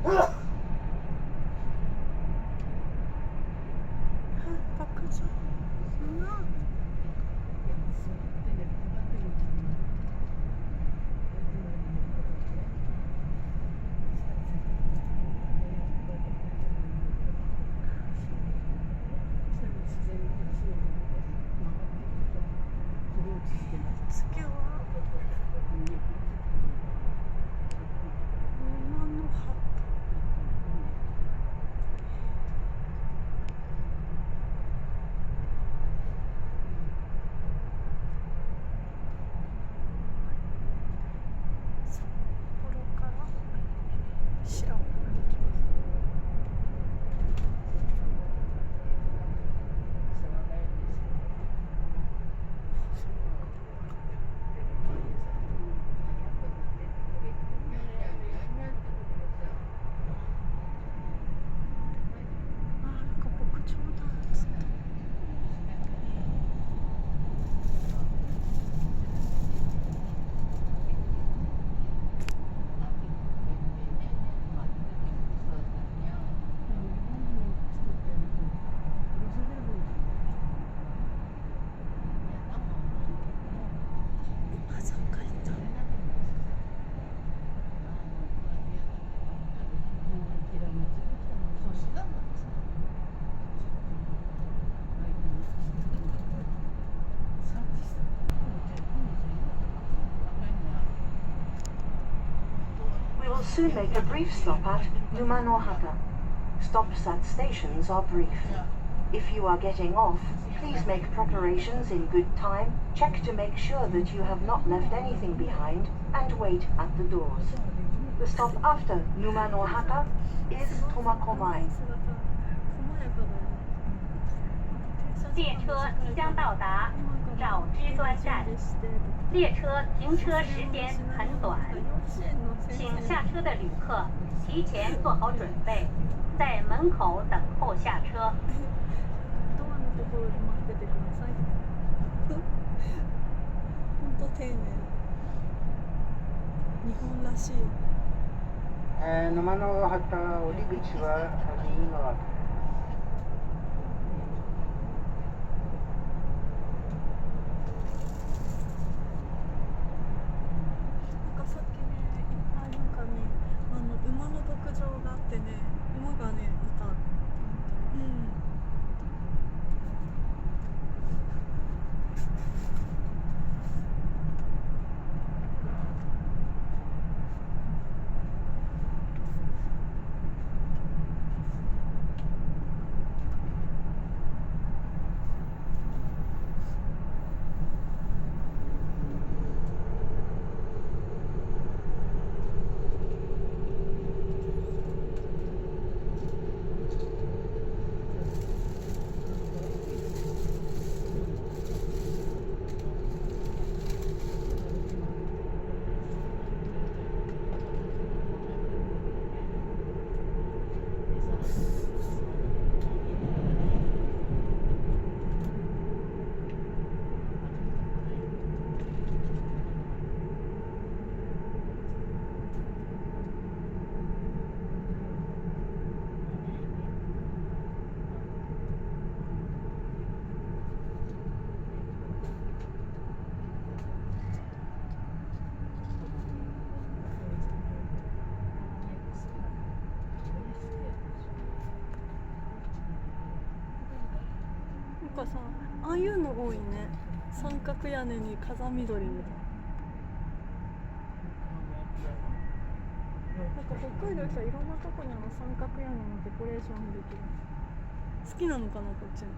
박자次は馬の葉。札幌から白岡に行きます。なんか牧場だっつって。まさかいた。We will soon make a brief stop at Numanohata. Stops at stations are brief. If you are getting off, please make preparations in good time, check to make sure that you have not left anything behind, and wait at the doors. The stop after Numanohata is Tomakomai. 列车即将到达沼之端站，列车停车时间很短，请下车的旅客提前做好准备，在门口等候下車。ドアのところで待っててください。本当丁寧。日本らしい。沼の畑降り口は右側。なんかさっきね、いっぱいなんかね、馬の牧場があってね、馬がね、いた。うん。なんかさ、ああいうの多いね。三角屋根に風緑みたいな。なんか北海道さ、いろんなとこに三角屋根のデコレーションできる。好きなのかな、こっちの。